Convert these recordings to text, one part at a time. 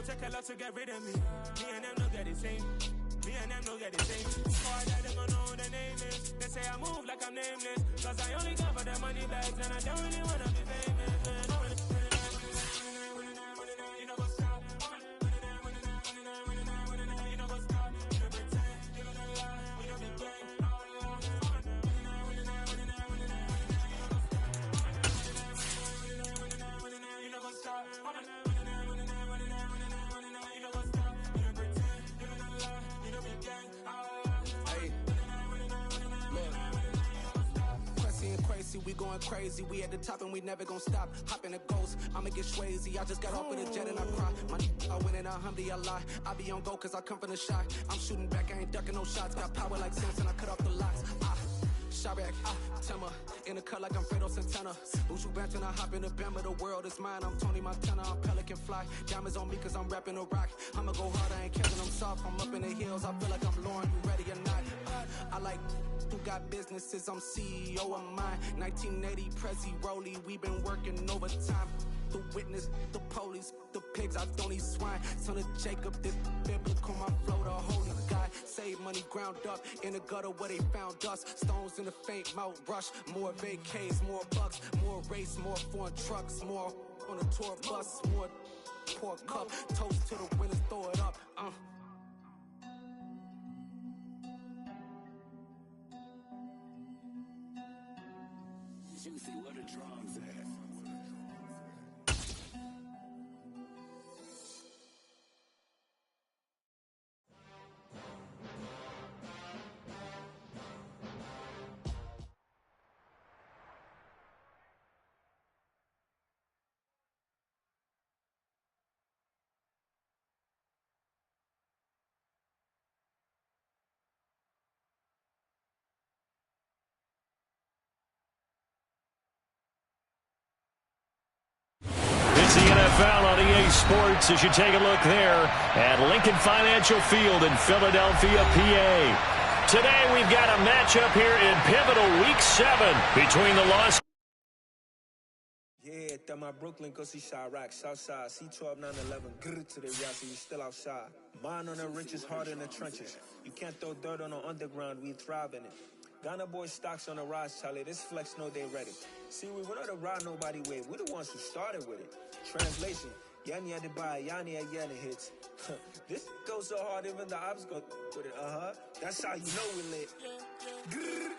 take a lot to get rid of me. Me and them don't get the same. Me and them don't get the same. Before I die, they gon' know who the name is. They say I move like I'm nameless. Cause I only come for the money bags and I don't really wanna be famous. You know what's up? You know what's up? You know pretend. You know the lie. You know the game. You know what's up? We going crazy, we at the top and we never gon' stop. Hop in a ghost, I'ma get swayzy. I just got off with a jet and I cry. My I went in a Humvee, I lie. I be on go cause I come from the shot. I'm shooting back, I ain't ducking no shots. Got power like Samson, I cut off the locks. Chirac, Timmer, in the cut like I'm Fredo Santana. Buju Banton, I hop in the Bama, the world is mine. I'm Tony Montana, I'm Pelican Fly. Diamonds on me cause I'm rapping a rock. I'ma go hard, I ain't catching them soft. I'm up in the hills, I feel like I'm Lauren, you ready or not? I like who got businesses, I'm CEO of mine. 1980 Prezi Rolly, we been working overtime. The witness, the police, the pigs, I don't eat swine. Son of Jacob, this biblical, my flow, the holy guy. Save money ground up in the gutter where they found us. Stones in the faint Mount Rush. More vacays, more bucks, more race, more foreign trucks, more on a tour bus, more pork cup. Toast to the winners, throw it up. Juicy, where the drums at? It's the NFL on EA Sports as you take a look there at Lincoln Financial Field in Philadelphia, PA. Today we've got a matchup here in pivotal Week 7 between the Los... Yeah, that my Brooklyn, go see Chirac, Southside, C12, 911, grr to the Yassi, we still outside. Mine on the richest, heart in the trenches. You can't throw dirt on the underground, we thrive in it. Ghana boys stocks on the rise, Charlie. This flex know they ready. See, we not the ride nobody with. We the ones who started with it. Translation: Yanni had to buy, Yanni had Yanni hits. This goes so hard, even the ops go with it. That's how you know we lit. Grrr.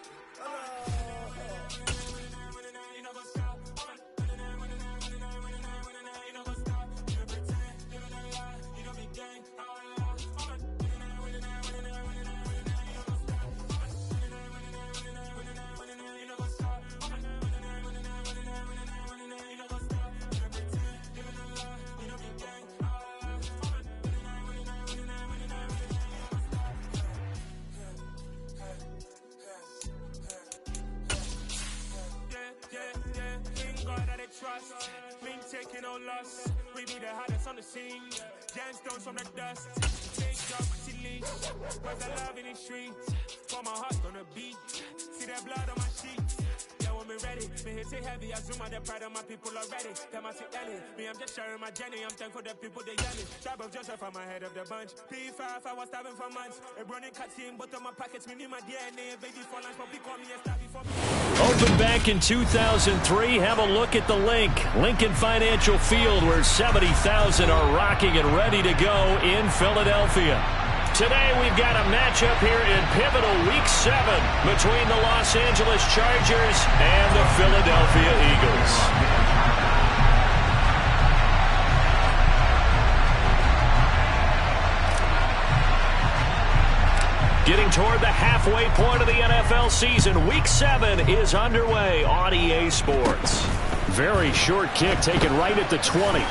Trust, we ain't taking no loss. We be the hottest on the scene. Gemstones from the dust. Take job, she leash. Where's the love in the streets? For my heart on the beat. See that blood on my sheets. Yeah, when we ready, me hit it heavy. I zoom out the pride of my people already. Them I see Ellie. Me, I'm just sharing my journey. I'm thankful the people they yelling. Tribe of Joseph, I'm ahead of the bunch. P5, I was starving for months. A running cutscene, but on my pockets, me need my DNA. Baby for lunch, but call me a star before me. Opened back in 2003. Have a look at the link. Lincoln Financial Field, where 70,000 are rocking and ready to go in Philadelphia. Today we've got a matchup here in pivotal Week 7 between the Los Angeles Chargers and the Philadelphia Eagles. Getting toward the halfway point of the NFL season, Week 7 is underway on EA Sports. Very short kick taken right at the 20.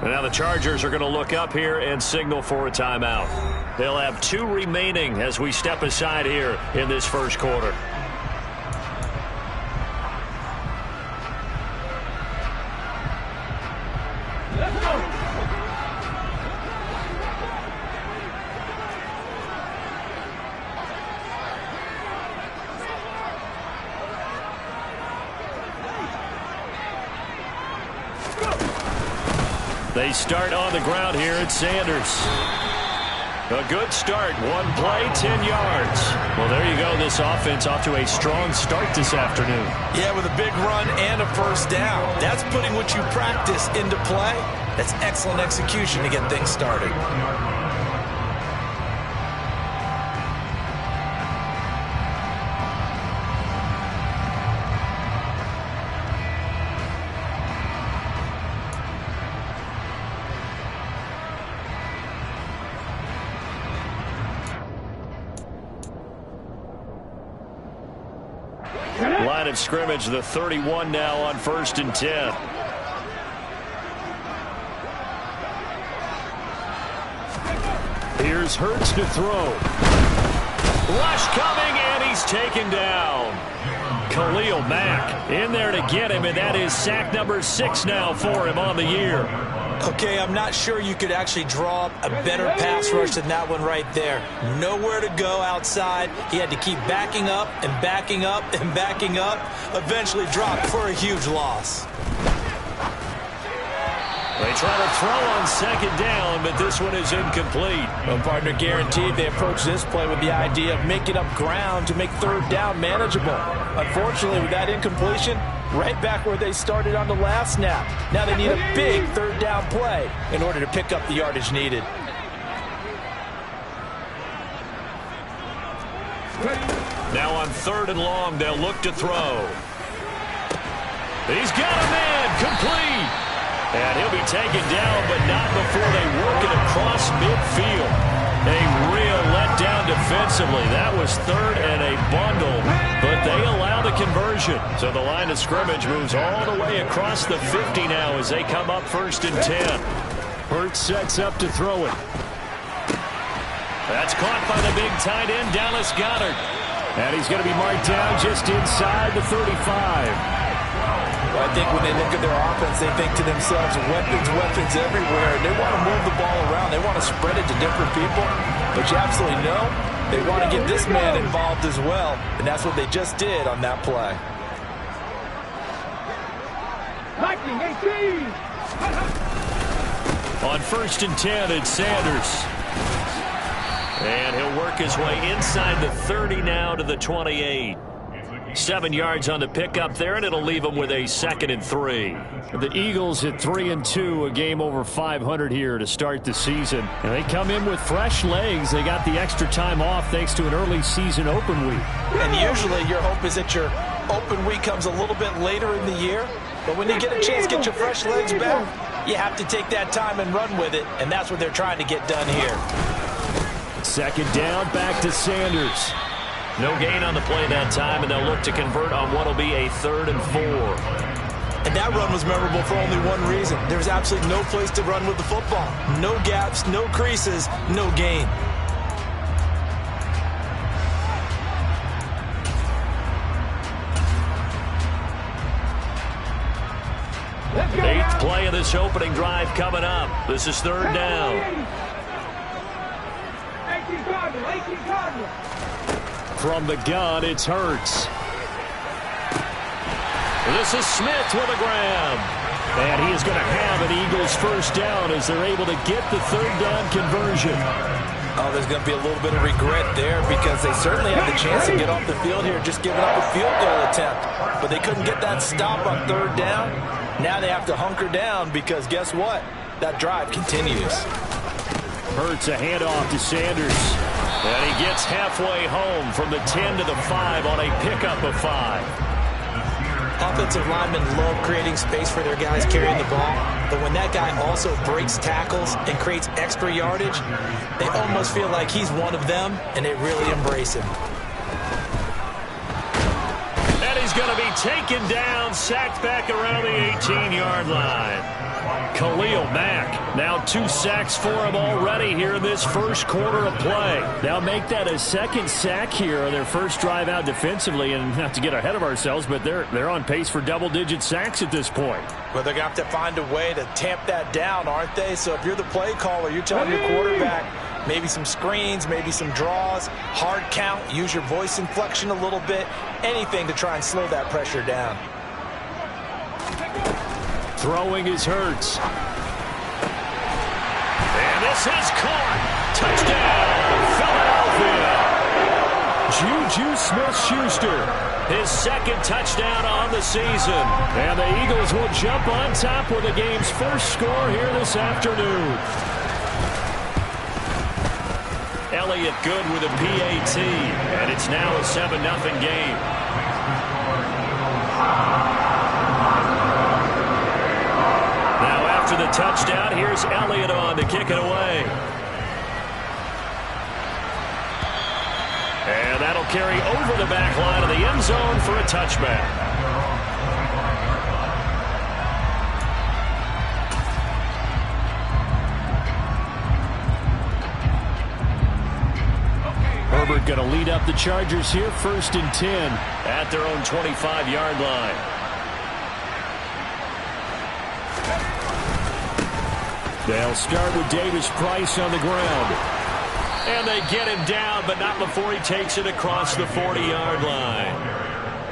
And now the Chargers are going to look up here and signal for a timeout. They'll have 2 remaining as we step aside here in this first quarter. They start on the ground here at Sanders. A good start. 1 play, 10 yards. Well, there you go. This offense off to a strong start this afternoon. Yeah, with a big run and a first down. That's putting what you practice into play. That's excellent execution to get things started. Line of scrimmage, the 31 now on 1st and 10. Here's Hurts to throw. Rush coming, and he's taken down. Khalil Mack in there to get him, and that is sack number 6 now for him on the year. Okay, I'm not sure you could actually draw up a better pass rush than that one right there. Nowhere to go outside. He had to keep backing up and backing up and backing up. Eventually dropped for a huge loss. They try to throw on 2nd down, but this one is incomplete. Well, partner, guaranteed they approach this play with the idea of making up ground to make 3rd down manageable. Unfortunately, with that incompletion, right back where they started on the last snap. Now they need a big 3rd down play in order to pick up the yardage needed. Now on 3rd and long, they'll look to throw. He's got a man, complete. And he'll be taken down, but not before they work it across midfield. A real letdown defensively. That was 3rd and a bundle, but they allow the conversion. So the line of scrimmage moves all the way across the 50 now as they come up 1st and 10. Hurts sets up to throw it. That's caught by the big tight end, Dallas Goedert. And he's going to be marked down just inside the 35. Well, I think when they look at their offense, they think to themselves, weapons everywhere. And they want to move the ball around. They want to spread it to different people. But you absolutely know they want to get this man involved as well. And that's what they just did on that play. On 1st and 10, it's Sanders. And he'll work his way inside the 30 now to the 28. 7 yards on the pickup there, and it'll leave them with a 2nd and 3. The Eagles at 3-2, a game over 500 here to start the season. And they come in with fresh legs. They got the extra time off thanks to an early season open week. And usually your hope is that your open week comes a little bit later in the year. But when you get a chance to get your fresh legs back, you have to take that time and run with it. And that's what they're trying to get done here. 2nd down, back to Sanders. No gain on the play that time, and they'll look to convert on what will be a 3rd and 4. And that run was memorable for only one reason. There was absolutely no place to run with the football. No gaps, no creases, no gain. 8th play of this opening drive coming up. This is 3rd down. From the gun, it's Hurts. This is Smith with a grab. And he is going to have an Eagles 1st down as they're able to get the 3rd down conversion. Oh, there's going to be a little bit of regret there because they certainly had the chance to get off the field here, just giving up a field goal attempt. But they couldn't get that stop on 3rd down. Now they have to hunker down because guess what? That drive continues. Hurts a handoff to Sanders. And he gets halfway home from the 10 to the 5 on a pickup of 5. Offensive linemen love creating space for their guys carrying the ball. But when that guy also breaks tackles and creates extra yardage, they almost feel like he's one of them, and they really embrace him. And he's going to be taken down, sacked back around the 18-yard line. Khalil Mack, now 2 sacks for him already here in this first quarter of play. Now make that a second sack here on their first drive out defensively, and not to get ahead of ourselves, but they're on pace for double-digit sacks at this point. Well, they're going to have to find a way to tamp that down, aren't they? So if you're the play caller, you're telling your quarterback maybe some screens, maybe some draws, hard count, use your voice inflection a little bit, anything to try and slow that pressure down. Throwing is Hurts. And this is caught. Touchdown, Philadelphia. Juju Smith-Schuster, his second touchdown on the season. And the Eagles will jump on top with the game's first score here this afternoon. Elliott good with a PAT, and it's now a 7-0 game. Now after the touchdown, here's Elliott on to kick it away. And that'll carry over the back line of the end zone for a touchback. Herbert going to lead up the Chargers here, 1st and 10 at their own 25-yard line. They'll start with Davis Price on the ground. And they get him down, but not before he takes it across the 40-yard line.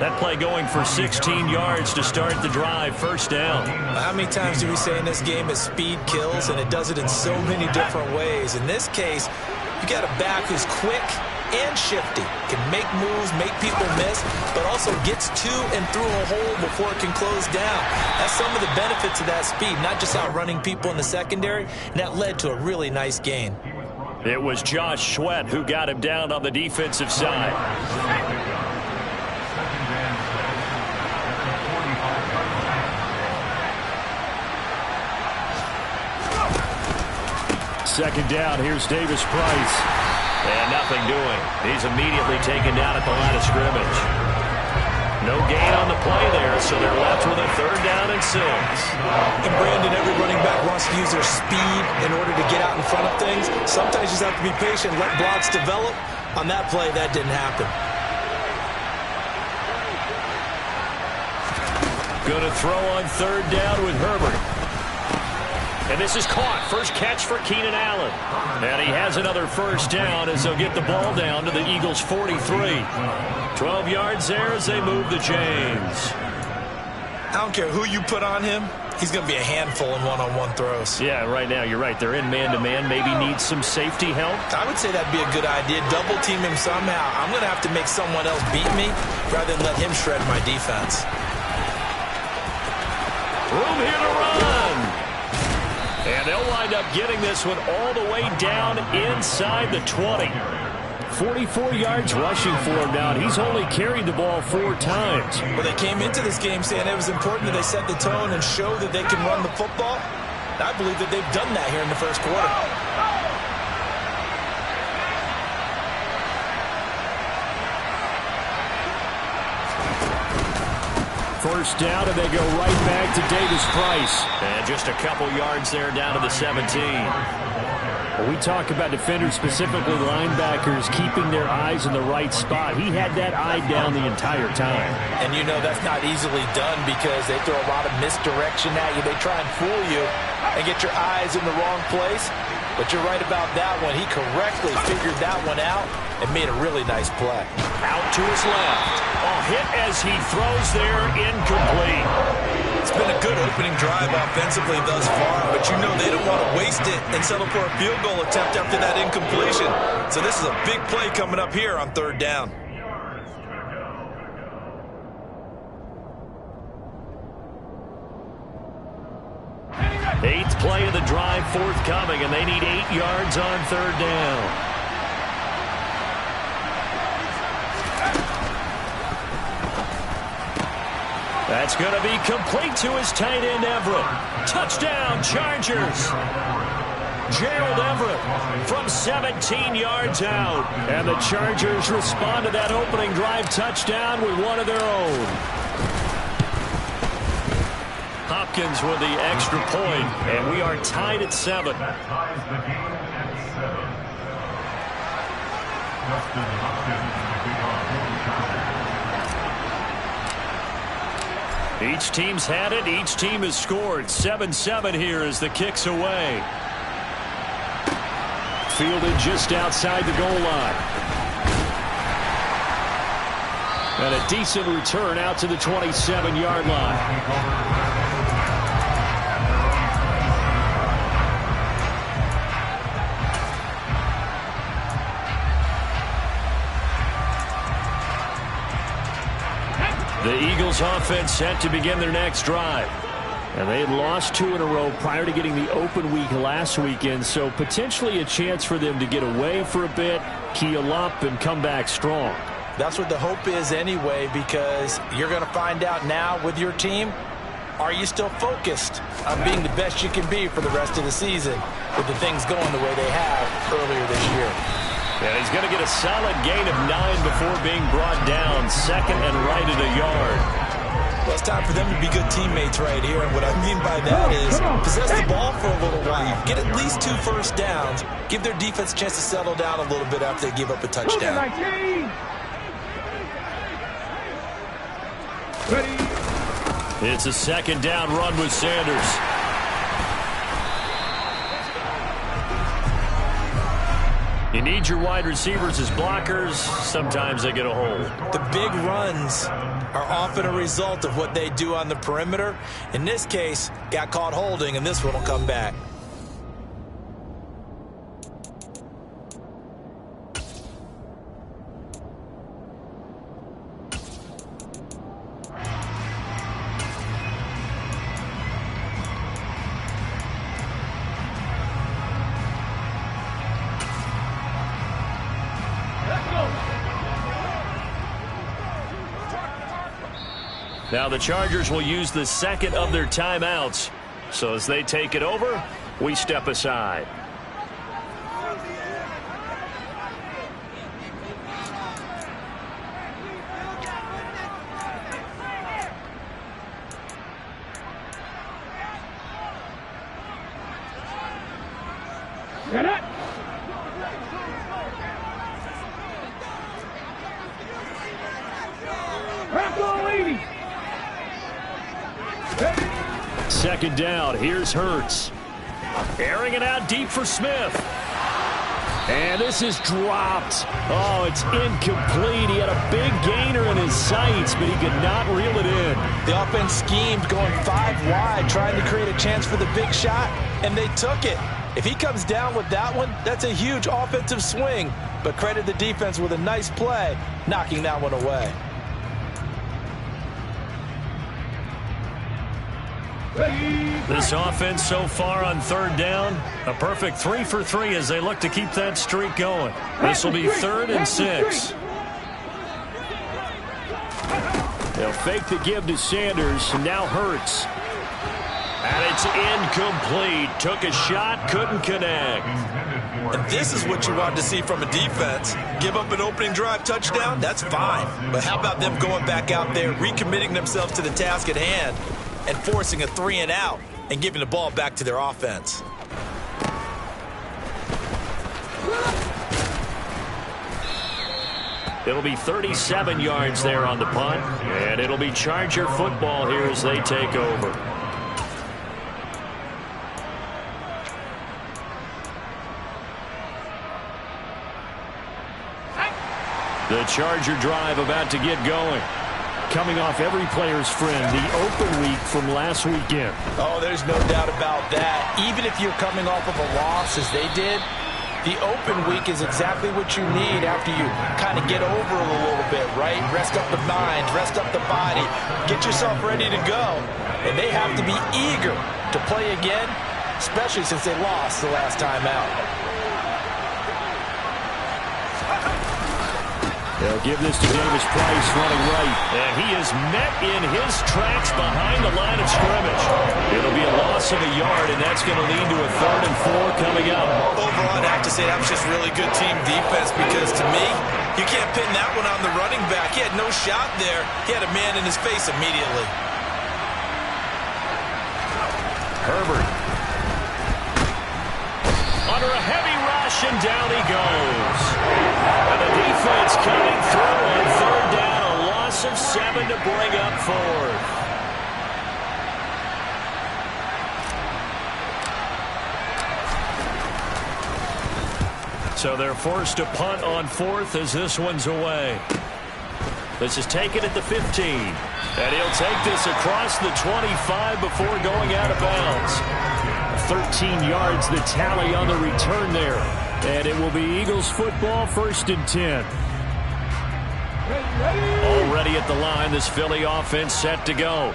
That play going for 16 yards to start the drive, 1st down. How many times do we say in this game is speed kills, and it does it in so many different ways. In this case, you got a back who's quick and shifty, can make moves, make people miss, but also gets to and through a hole before it can close down. That's some of the benefits of that speed, not just outrunning people in the secondary, and that led to a really nice gain. It was Josh Sweat who got him down on the defensive side. Second down, here's Davis Price. And nothing doing. He's immediately taken down at the line of scrimmage. No gain on the play there, so they're left with a 3rd down and 6. And Brandon, every running back wants to use their speed in order to get out in front of things. Sometimes you just have to be patient, let blocks develop. On that play, that didn't happen. Going to throw on 3rd down with Herbert. And this is caught. First catch for Keenan Allen. And he has another 1st down as they'll get the ball down to the Eagles' 43. 12 yards there as they move the chains. I don't care who you put on him. He's going to be a handful in one-on-one throws. Yeah, right now you're right. They're in man-to-man. Maybe needs some safety help. I would say that'd be a good idea. Double team him somehow. I'm going to have to make someone else beat me rather than let him shred my defense. Room here to run. And they'll wind up getting this one all the way down inside the 20. 44 yards rushing for him now, and he's only carried the ball 4 times. Well, they came into this game saying it was important that they set the tone and show that they can run the football. I believe that they've done that here in the first quarter. First down, and they go right back to Davis Price. And just a couple yards there down to the 17. Well, we talk about defenders, specifically linebackers, keeping their eyes in the right spot. He had that eye down the entire time. And you know that's not easily done because they throw a lot of misdirection at you. They try and fool you and get your eyes in the wrong place. But you're right about that one. He correctly figured that one out and made a really nice play. Out to his left. A hit as he throws there, incomplete. It's been a good opening drive offensively thus far, but you know they don't want to waste it and settle for a field goal attempt after that incompletion. So this is a big play coming up here on 3rd down. Eighth play of the drive forthcoming, and they need 8 yards on 3rd down. That's going to be complete to his tight end, Everett. Touchdown, Chargers. Gerald Everett from 17 yards out. And the Chargers respond to that opening drive touchdown with one of their own. Hopkins with the extra point, and we are tied at 7. That ties the game at 7. Justin Hopkins, the kickoff. Each team's had it. Each team has scored. 7-7 here as the kick's away. Fielded just outside the goal line. And a decent return out to the 27-yard line. The Eagles offense set to begin their next drive. And they had lost 2 in a row prior to getting the open week last weekend, so potentially a chance for them to get away for a bit, keel up, and come back strong. That's what the hope is anyway, because you're going to find out now with your team, are you still focused on being the best you can be for the rest of the season with the things going the way they have earlier this year? And he's going to get a solid gain of 9 before being brought down, second and right at a yard. Well, it's time for them to be good teammates right here, and what I mean by that is possess the ball for a little while, get at least 2 first downs, give their defense a chance to settle down a little bit after they give up a touchdown. It's a second down run with Sanders. You need your wide receivers as blockers. Sometimes they get a hold. The big runs are often a result of what they do on the perimeter. In this case, got caught holding, and this one will come back. Now the Chargers will use the second of their timeouts. So as they take it over, we step aside. Get it! Second down. Here's Hurts. Airing it out deep for Smith. And this is dropped. Oh, it's incomplete. He had a big gainer in his sights, but he could not reel it in. The offense schemed going 5 wide, trying to create a chance for the big shot, and they took it. If he comes down with that one, that's a huge offensive swing. But credit the defense with a nice play, knocking that one away. This offense so far on third down, a perfect 3 for 3 as they look to keep that streak going. This will be 3rd and 6. They'll fake the give to Sanders, and now Hurts. And it's incomplete. Took a shot, couldn't connect. And this is what you want to see from a defense. Give up an opening drive touchdown, that's fine. But how about them going back out there, recommitting themselves to the task at hand, and forcing a 3 and out and giving the ball back to their offense. It'll be 37 yards there on the punt, and it'll be Charger football here as they take over. The Charger drive about to get going. Coming off every player's friend, the open week from last weekend. Oh, there's no doubt about that. Even if you're coming off of a loss as they did, the open week is exactly what you need after you kind of get over it a little bit, right? Rest up the mind, rest up the body, get yourself ready to go. And they have to be eager to play again, especially since they lost the last time out. They'll give this to Davis Price running right. And he is met in his tracks behind the line of scrimmage. It'll be a loss of a yard, and that's going to lead to a 3rd and 4 coming up. Overall, I'd have to say that was just really good team defense because, to me, you can't pin that one on the running back. He had no shot there. He had a man in his face immediately. Herbert. Under a heavy rush, and down he goes. And the defense coming through on 3rd down, a loss of 7 to bring up 4th. So they're forced to punt on 4th as this one's away. This is taken at the 15. And he'll take this across the 25 before going out of bounds. 13 yards the tally on the return there. And it will be Eagles football, 1st and 10. Already at the line, this Philly offense set to go.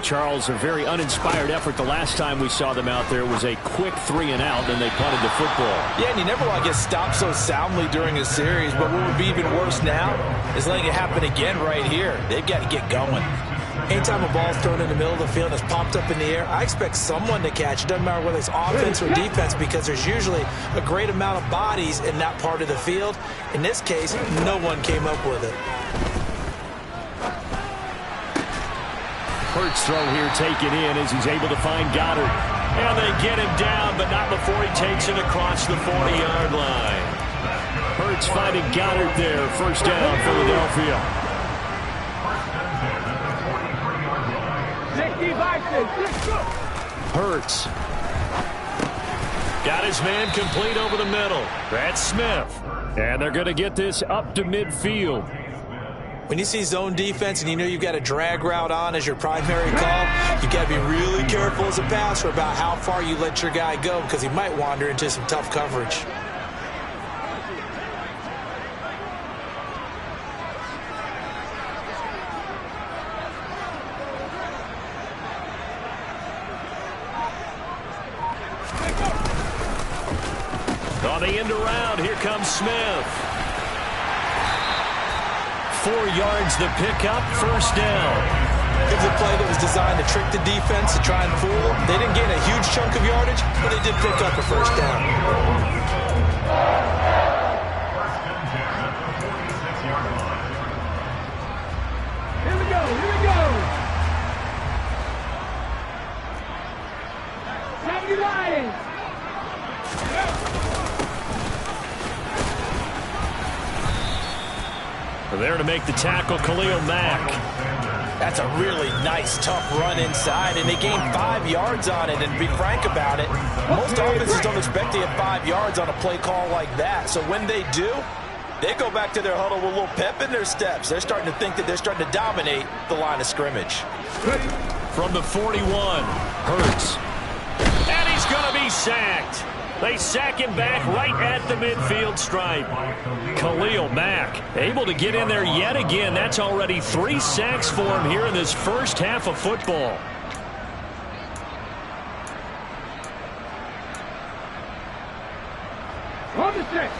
Charles, a very uninspired effort the last time we saw them out there was a quick 3 and out, and they punted the football. Yeah, and you never want to get stopped so soundly during a series, but what would be even worse now is letting it happen again right here. They've got to get going. Anytime a ball's thrown in the middle of the field and it's popped up in the air, I expect someone to catch it. Doesn't matter whether it's offense or defense because there's usually a great amount of bodies in that part of the field. In this case, no one came up with it. Hurts throw here taken in as he's able to find Goddard. And they get him down, but not before he takes it across the 40-yard line. Hurts finding Goddard there. 1st down, Philadelphia. Hurts. Got his man complete over the middle. That's Smith. And they're going to get this up to midfield. When you see zone defense and you know you've got a drag route on as your primary call, you've got to be really careful as a passer about how far you let your guy go because he might wander into some tough coverage. On the end around, here comes Smith. 4 yards the pickup, 1st down. It was a play that was designed to trick the defense, to try and fool them. They didn't gain a huge chunk of yardage, but they did pick up a 1st down. Here we go, here we go. Have you Lions. There to make the tackle, Khalil Mack. That's a really nice, tough run inside, and they gained 5 yards on it. And to be frank about it, most offenses don't expect to get 5 yards on a play call like that. So when they do, they go back to their huddle with a little pep in their steps. They're starting to think that they're starting to dominate the line of scrimmage. From the 41, Hurts. And he's going to be sacked. They sack him back right at the midfield stripe. Khalil Mack able to get in there yet again. That's already 3 sacks for him here in this first half of football.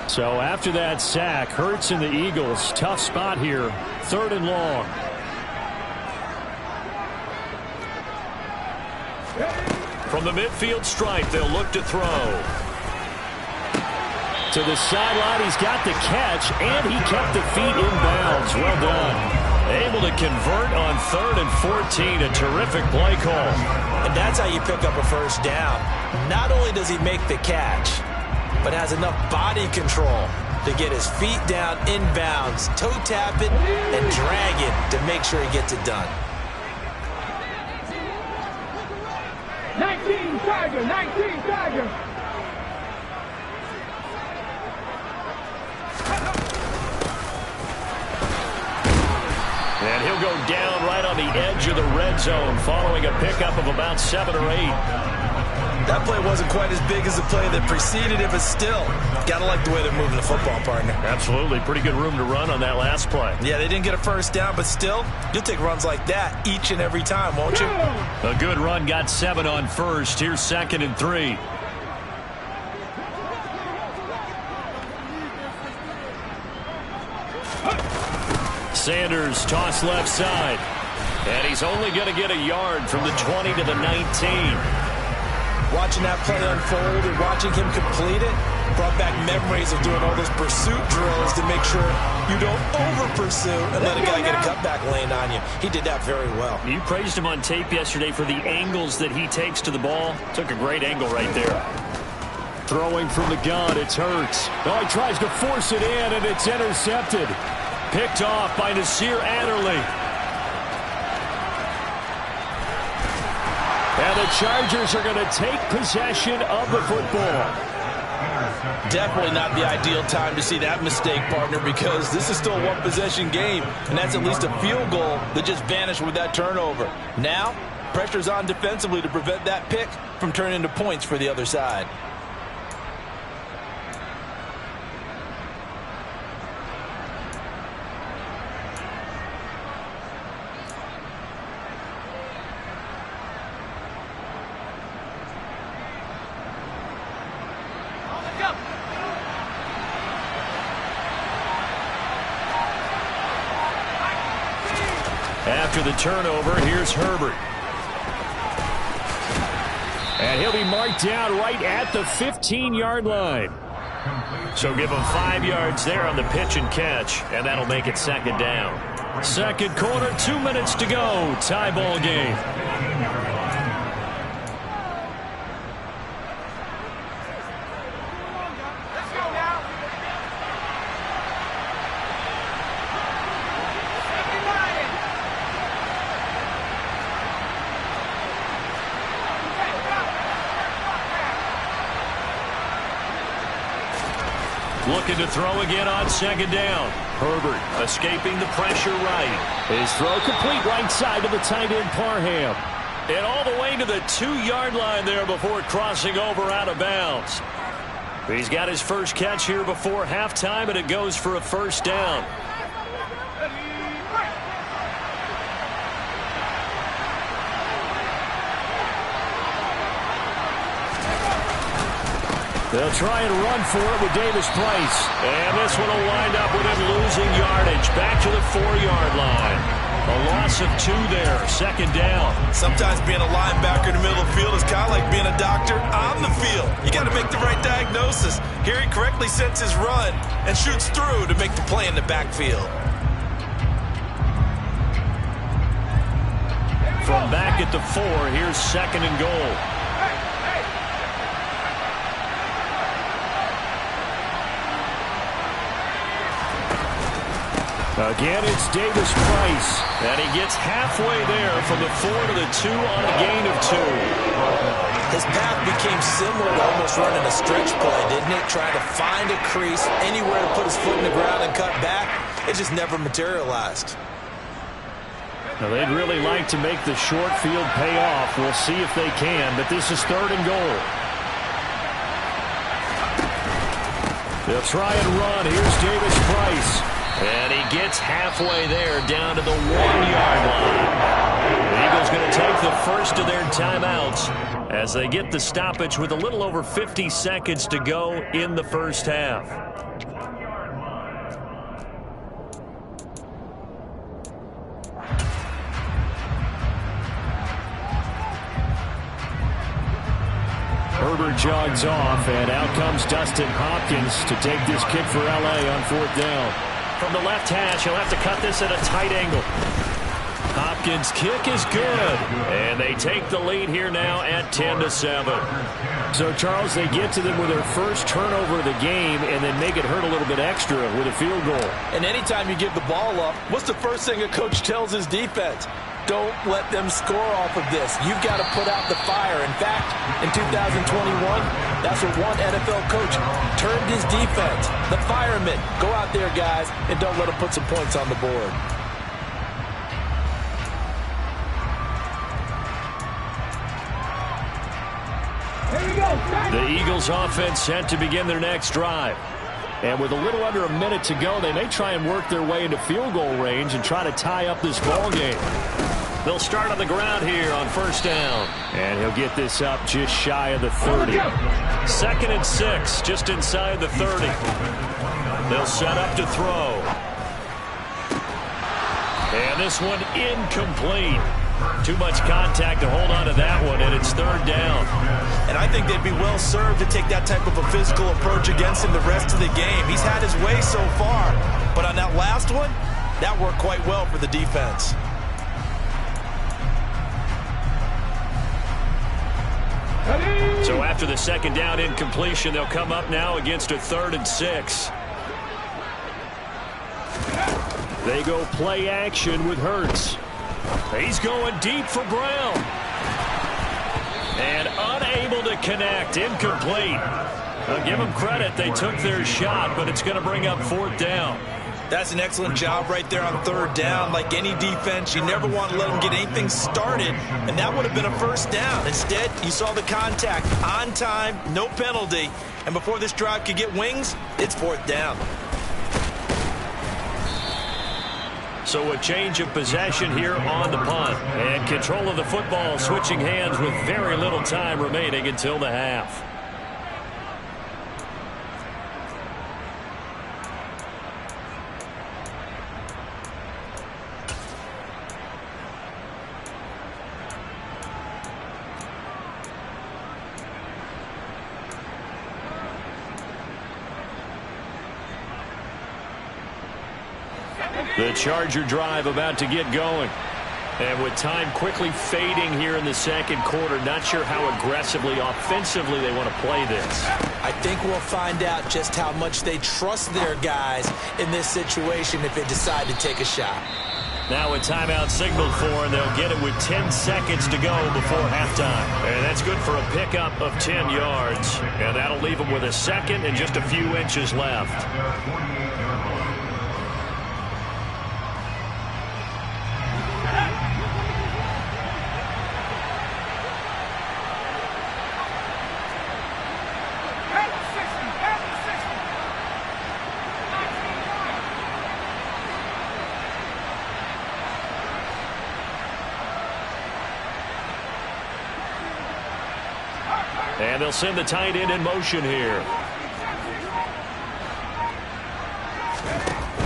So after that sack, Hurts and the Eagles, tough spot here. 3rd and long. From the midfield stripe, they'll look to throw. To the sideline, he's got the catch, and he kept the feet in bounds. Well done. Able to convert on 3rd and 14. A terrific play call. And that's how you pick up a 1st down. Not only does he make the catch, but has enough body control to get his feet down in bounds, toe tap it, and drag it to make sure he gets it done. 19 Tiger, 19 Tiger. And he'll go down right on the edge of the red zone following a pickup of about 7 or 8. That play wasn't quite as big as the play that preceded it, but still, got to like the way they're moving the football, partner. Absolutely. Pretty good room to run on that last play. Yeah, they didn't get a 1st down, but still, you'll take runs like that each and every time, won't you? A good run got 7 on 1st. Here's 2nd and 3. Sanders toss left side. And he's only going to get a yard from the 20 to the 19. Watching that play unfold and watching him complete it brought back memories of doing all those pursuit drills to make sure you don't over-pursue and let a guy get a cutback lane on you. He did that very well. You praised him on tape yesterday for the angles that he takes to the ball. Took a great angle right there. Throwing from the gun, it's Hurts. Oh, he tries to force it in, and it's intercepted. Picked off by Nasir Adderley. And the Chargers are going to take possession of the football. Definitely not the ideal time to see that mistake, partner, because this is still a one-possession game, and that's at least a field goal that just vanished with that turnover. Now, pressure's on defensively to prevent that pick from turning into points for the other side. After the turnover, here's Herbert. And he'll be marked down right at the 15-yard line. So give him 5 yards there on the pitch and catch, and that'll make it second down. Second quarter, 2 minutes to go. Tie ball game. Looking to throw again on second down. Herbert escaping the pressure right. His throw complete right side to the tight end Parham. And all the way to the 2-yard line there before crossing over out of bounds. He's got his first catch here before halftime, and it goes for a first down. They'll try and run for it with Davis Price. And this one will wind up with him losing yardage. Back to the 4-yard line. A loss of 2 there. Second down. Sometimes being a linebacker in the middle of the field is kind of like being a doctor on the field. You got to make the right diagnosis. Here he correctly sets his run and shoots through to make the play in the backfield. From back at the 4, here's second and goal. Again, it's Davis Price, and he gets halfway there from the 4 to the 2 on a gain of 2. His path became similar to almost running a stretch play, didn't it? Trying to find a crease, anywhere to put his foot in the ground and cut back. It just never materialized. Now, they'd really like to make the short field pay off. We'll see if they can, but this is third and goal. They'll try and run. Here's Davis Price. And he gets halfway there down to the 1-yard line. The Eagles going to take the first of their timeouts as they get the stoppage with a little over 50 seconds to go in the first half. Herbert jogs off, and out comes Dustin Hopkins to take this kick for L.A. on 4th down. From the left hash, he'll have to cut this at a tight angle. Hopkins' kick is good, and they take the lead here now at 10-7. So, Charles, they get to them with their first turnover of the game and then make it hurt a little bit extra with a field goal. And anytime you give the ball up, what's the first thing a coach tells his defense? Don't let them score off of this. You've got to put out the fire. In fact, in 2021, that's what one NFL coach termed his defense. The firemen. Go out there, guys, and don't let them put some points on the board. Here we go. The Eagles offense set to begin their next drive. And with a little under a minute to go, they may try and work their way into field goal range and try to tie up this ball game. They'll start on the ground here on first down. And he'll get this up just shy of the 30. 2nd and 6, just inside the 30. They'll set up to throw. And this one incomplete. Too much contact to hold on to that one, and it's third down. And I think they'd be well served to take that type of a physical approach against him the rest of the game. He's had his way so far, but on that last one, that worked quite well for the defense. So after the second down incompletion, they'll come up now against a 3rd and 6. They go play action with Hurts. He's going deep for Brown. And unable to connect. Incomplete. I'll give them credit. They took their shot, but it's going to bring up 4th down. That's an excellent job right there on 3rd down. Like any defense, you never want to let them get anything started, and that would have been a 1st down. Instead, you saw the contact on time, no penalty, and before this drive could get wings, it's 4th down. So a change of possession here on the punt. And control of the football switching hands with very little time remaining until the half. The Charger drive about to get going. And with time quickly fading here in the second quarter, not sure how aggressively, offensively they want to play this. I think we'll find out just how much they trust their guys in this situation if they decide to take a shot. Now a timeout signaled for, and they'll get it with 10 seconds to go before halftime. And that's good for a pickup of 10 yards. And that'll leave them with a second and just a few inches left. And they'll send the tight end in motion here.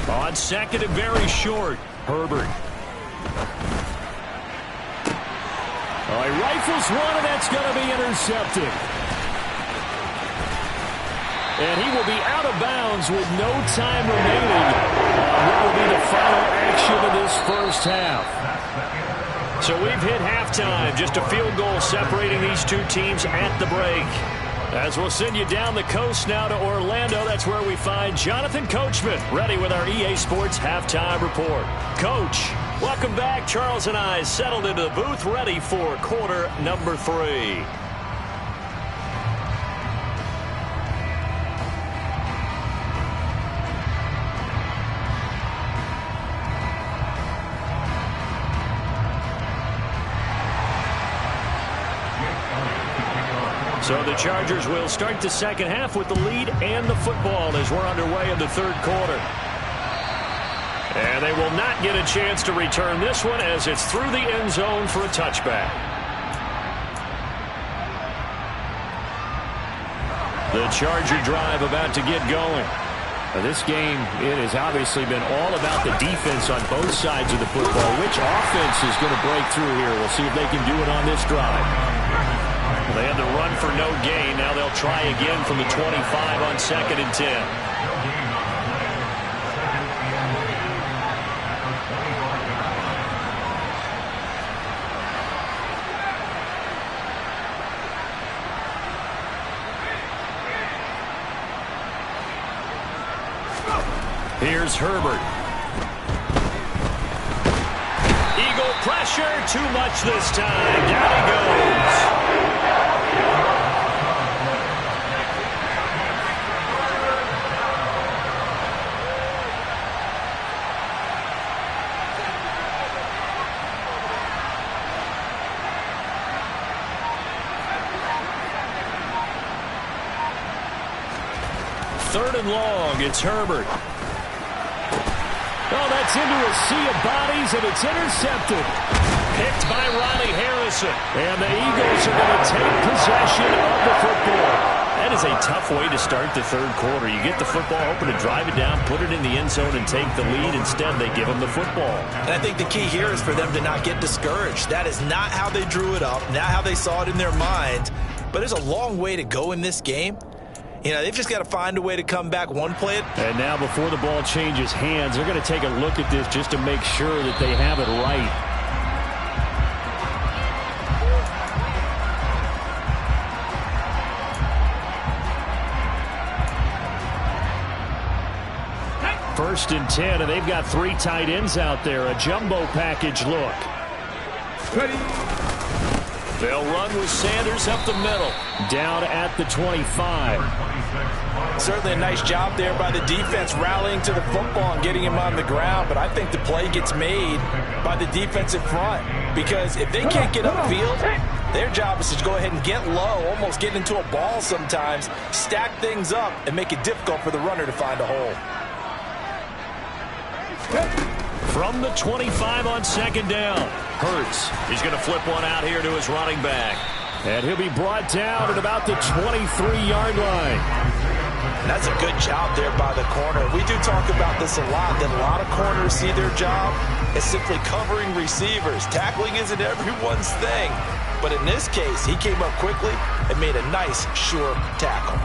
On second and very short, Herbert. Oh, he rifles one, and that's going to be intercepted. And he will be out of bounds with no time remaining. What will be the final action of this first half? So we've hit halftime. Just a field goal separating these two teams at the break. As we'll send you down the coast now to Orlando, that's where we find Jonathan Coachman, ready with our EA Sports Halftime Report. Coach, welcome back. Charles and I settled into the booth, ready for quarter number 3. So the Chargers will start the second half with the lead and the football as we're underway in the third quarter. And they will not get a chance to return this one as it's through the end zone for a touchback. The Charger drive about to get going. Now this game, it has obviously been all about the defense on both sides of the football. Which offense is going to break through here? We'll see if they can do it on this drive. They had the run for no gain. Now they'll try again from the 25 on 2nd and 10. Here's Herbert. Eagle pressure, too much this time. Down he goes. Third and long, it's Herbert. Oh, that's into a sea of bodies, and it's intercepted. Picked by Ronnie Harrison. And the Eagles are going to take possession of the football. That is a tough way to start the third quarter. You get the football, hoping to drive it down, put it in the end zone, and take the lead. Instead, they give them the football. And I think the key here is for them to not get discouraged. That is not how they drew it up, not how they saw it in their mind. But there's a long way to go in this game. You know, they've just got to find a way to come back one play. And now before the ball changes hands, they're going to take a look at this just to make sure that they have it right. First and 10, and they've got 3 tight ends out there. A jumbo package look. Ready. They'll run with Sanders up the middle. Down at the 25. Certainly a nice job there by the defense rallying to the football and getting him on the ground. But I think the play gets made by the defensive front. Because if they can't get upfield, their job is to go ahead and get low, almost get into a ball sometimes, stack things up, and make it difficult for the runner to find a hole. From the 25 on second down, Hurts. He's going to flip one out here to his running back. And he'll be brought down at about the 23-yard line. That's a good job there by the corner. We do talk about this a lot, that a lot of corners see their job as simply covering receivers. Tackling isn't everyone's thing. But in this case, he came up quickly and made a nice, sure tackle.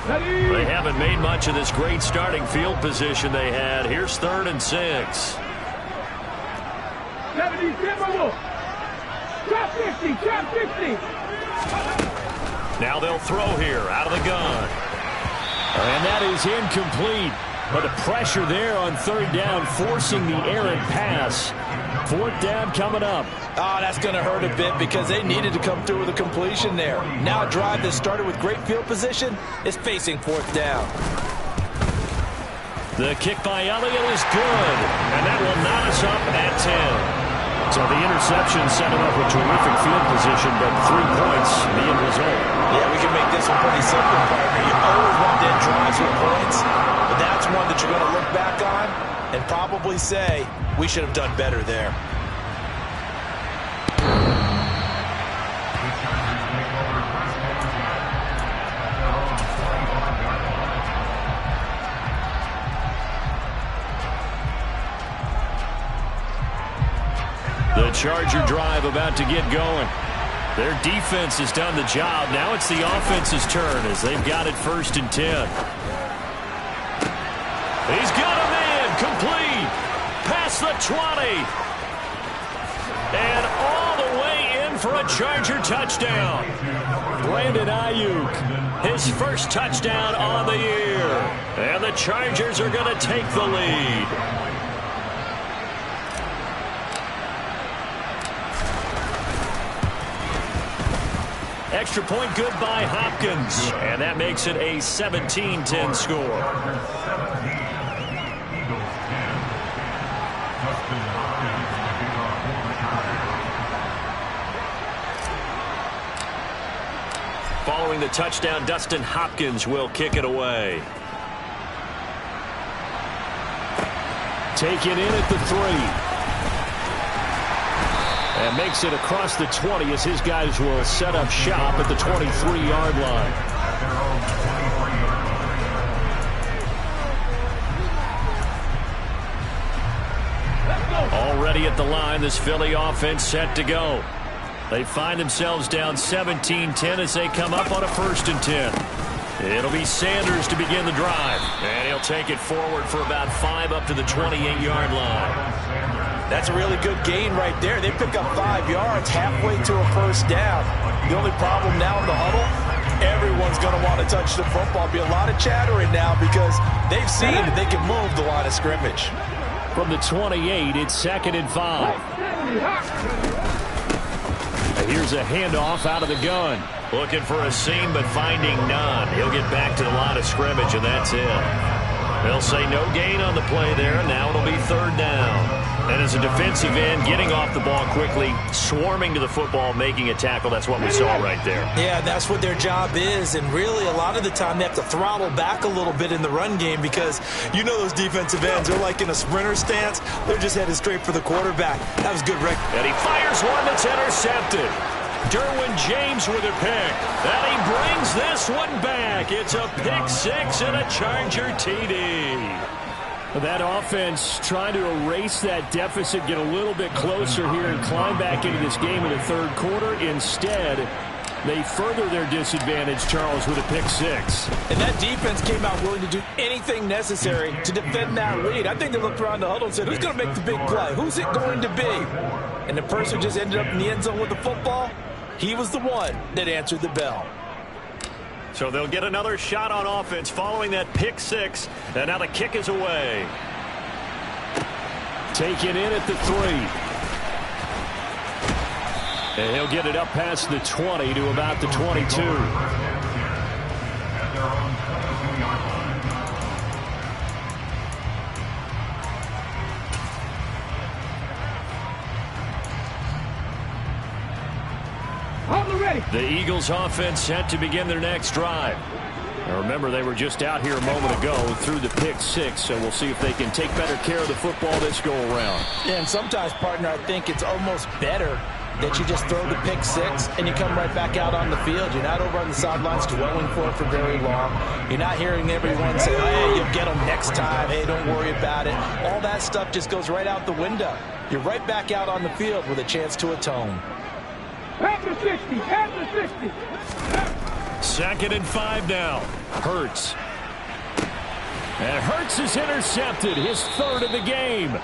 They haven't made much of this great starting field position they had. Here's 3rd and 6. 70, Trap 50, trap 50. Now they'll throw here out of the gun. And that is incomplete. But the pressure there on 3rd down, forcing the errant pass. 4th down coming up. Oh, that's going to hurt a bit because they needed to come through with a completion there. Now a drive that started with great field position is facing 4th down. The kick by Elliott is good. And that will knot us up at 10. So the interception set him up with terrific field position, but 3 points, the end result. Yeah, we can make this one pretty simple, partner. You always want that drives with points, but that's one that you're going to look back on and probably say, we should have done better there. The Charger drive about to get going. Their defense has done the job. Now it's the offense's turn as they've got it 1st and 10. He's got him in. Complete. Past the 20. And all the way in for a Charger touchdown. Brandon Ayuk, his first touchdown on the year. And the Chargers are going to take the lead. Extra point good by Hopkins. And that makes it a 17-10 score. Following the touchdown, Dustin Hopkins will kick it away. Taken in at the 3. And makes it across the 20 as his guys will set up shop at the 23-yard line. Already at the line, this Philly offense set to go. They find themselves down 17-10 as they come up on a 1st and 10. It'll be Sanders to begin the drive. And he'll take it forward for about 5 up to the 28-yard line. That's a really good gain right there. They pick up 5 yards halfway to a 1st down. The only problem now in the huddle, everyone's going to want to touch the football. Be a lot of chattering now because they've seen that they can move the line of scrimmage. From the 28, it's 2nd and 5. Here's a handoff out of the gun. Looking for a seam, but finding none. He'll get back to the line of scrimmage, and that's it. They'll say no gain on the play there. Now it'll be third down. And as a defensive end, getting off the ball quickly, swarming to the football, making a tackle, that's what we saw right there. Yeah, that's what their job is. And really, a lot of the time, they have to throttle back a little bit in the run game because you know those defensive ends, they're like in a sprinter stance. They're just headed straight for the quarterback. That was good, Rick. And he fires one that's intercepted. Derwin James with a pick. And he brings this one back. It's a pick six and a Charger TD. That offense trying to erase that deficit, get a little bit closer here and climb back into this game in the third quarter. Instead, they further their disadvantage, Charles, with a pick six. And that defense came out willing to do anything necessary to defend that lead. I think they looked around the huddle and said, who's going to make the big play? Who's it going to be? And the person just ended up in the end zone with the football. He was the one that answered the bell. So they'll get another shot on offense following that pick six. And now the kick is away. Taken in at the 3. And he'll get it up past the 20 to about the 22. The Eagles offense set to begin their next drive. Now remember, they were just out here a moment ago through the pick six, so we'll see if they can take better care of the football this go around. Yeah, and sometimes, partner, I think it's almost better that you just throw the pick six and you come right back out on the field. You're not over on the sidelines dwelling for it for very long. You're not hearing everyone say, hey, you'll get them next time. Hey, don't worry about it. All that stuff just goes right out the window. You're right back out on the field with a chance to atone. After 60, after 60. 2nd and 5 now. Hurts. And Hurts is intercepted. His 3rd of the game.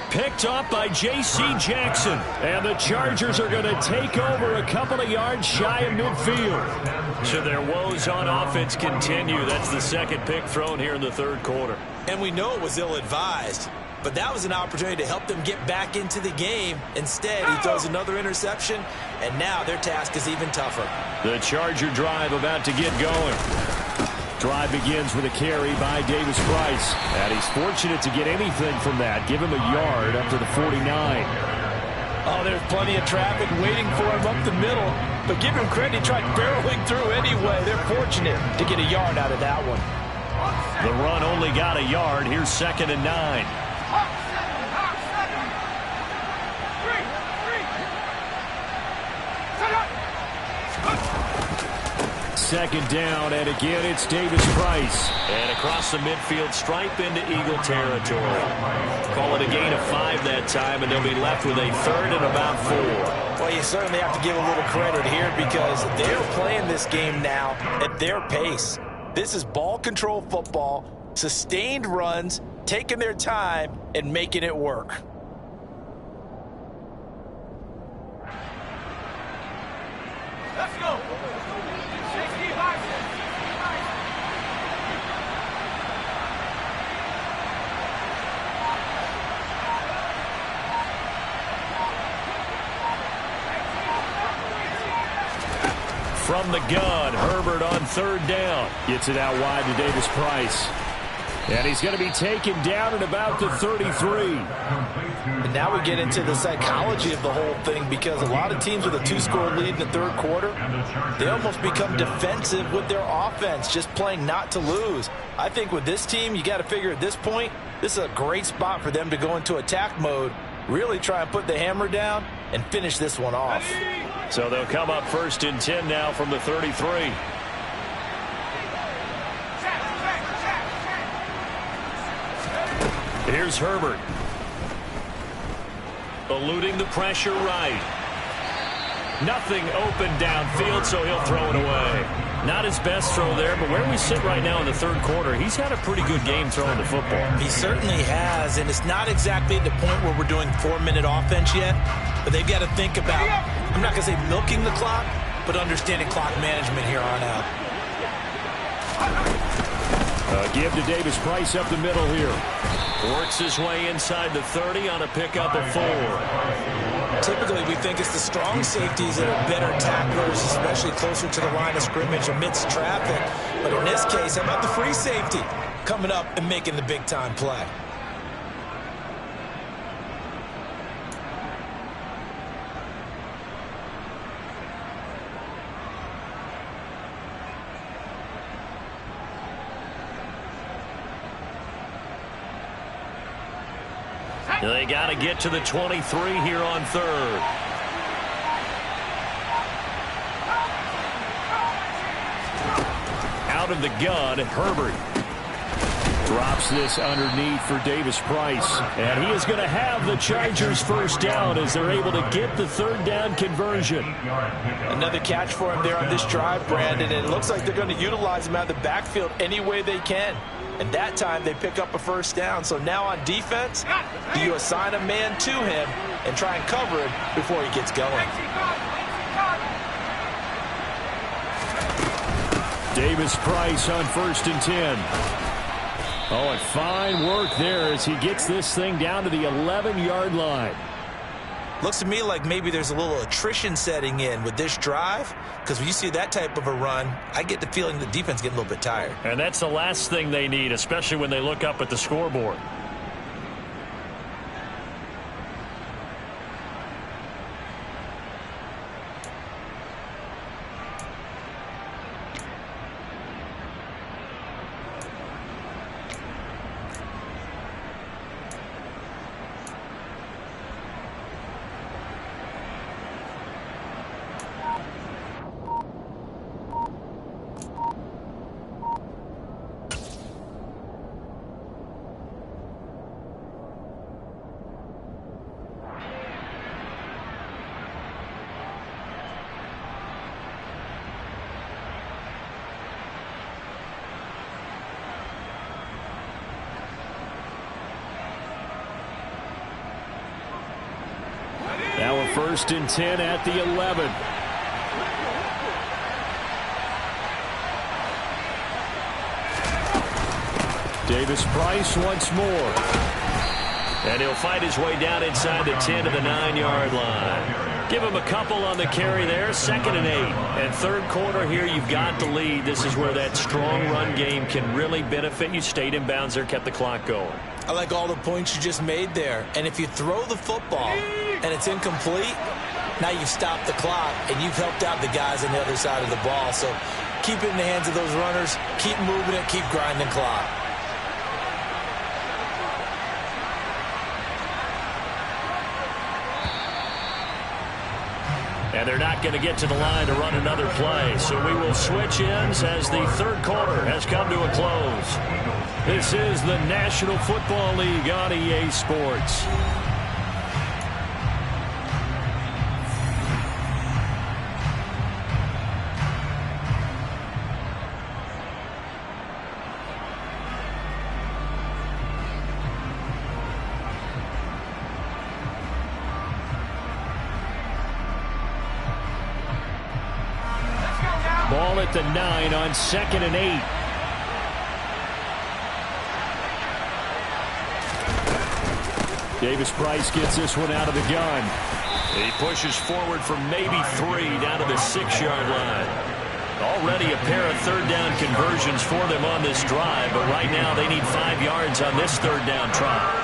Picked off by J.C. Jackson. And the Chargers are going to take over a couple of yards shy of midfield. So their woes on offense continue. That's the 2nd pick thrown here in the 3rd quarter. And we know it was ill-advised. But that was an opportunity to help them get back into the game. Instead, he throws another interception, and now their task is even tougher. The Charger drive about to get going. Drive begins with a carry by Davis Price. And he's fortunate to get anything from that. Give him a yard up to the 49. Oh, there's plenty of traffic waiting for him up the middle. But give him credit, he tried barreling through anyway. They're fortunate to get a yard out of that one. The run only got a yard. Here's 2nd and 9. Second down, and again it's Davis Price. And across the midfield stripe into Eagle territory. Call it a gain of 5 that time, and they'll be left with a 3rd and about 4. Well, you certainly have to give a little credit here because they're playing this game now at their pace. This is ball control football, sustained runs, taking their time, and making it work. Let's go. From the gun, Herbert on 3rd down. Gets it out wide to Davis Price. And he's going to be taken down at about the 33. And now we get into the psychology of the whole thing because a lot of teams with a 2-score lead in the 3rd quarter, they almost become defensive with their offense, just playing not to lose. I think with this team, you got to figure at this point, this is a great spot for them to go into attack mode, really try and put the hammer down and finish this one off. So they'll come up 1st and 10 now from the 33. Here's Herbert. Eluding the pressure right. Nothing open downfield, so he'll throw it away. Not his best throw there, but where we sit right now in the 3rd quarter, he's had a pretty good game throwing the football. He certainly has, and it's not exactly at the point where we're doing 4-minute offense yet, but they've got to think about, I'm not going to say milking the clock, but understanding clock management here on out. Give to Davis Price up the middle here. Works his way inside the 30 on a pickup of 4. Typically, we think it's the strong safeties that are better tacklers, especially closer to the line of scrimmage amidst traffic. But in this case, how about the free safety? coming up and making the big-time play. They got to get to the 23 here on third. Out of the gun, Herbert drops this underneath for Davis Price. And he is going to have the Chargers first down as they're able to get the third down conversion. Another catch for him there on this drive, Brandon. And it looks like they're going to utilize him out of the backfield any way they can. And that time they pick up a first down. So now on defense, do you assign a man to him and try and cover him before he gets going? Davis Price on 1st and 10. Oh, and fine work there as he gets this thing down to the 11-yard line. Looks to me like maybe there's a little attrition setting in with this drive, because when you see that type of a run, I get the feeling the defense is getting a little bit tired. And that's the last thing they need, especially when they look up at the scoreboard. Now a 1st and 10 at the 11. Davis Price once more. And he'll fight his way down inside the 10 to the 9-yard line. Give him a couple on the carry there. 2nd and 8. And third quarter here, you've got the lead. This is where that strong run game can really benefit you. Stayed in bounds there, kept the clock going. I like all the points you just made there. And if you throw the football and it's incomplete, now you've stopped the clock and you've helped out the guys on the other side of the ball. So keep it in the hands of those runners. Keep moving it. Keep grinding clock. And they're not going to get to the line to run another play. So we will switch ends as the third quarter has come to a close. This is the National Football League on EA Sports. Ball at the 9 on 2nd and 8. Davis Price gets this one out of the gun. He pushes forward for maybe 3 down to the 6-yard line. Already a pair of third down conversions for them on this drive, but right now they need 5 yards on this third down try.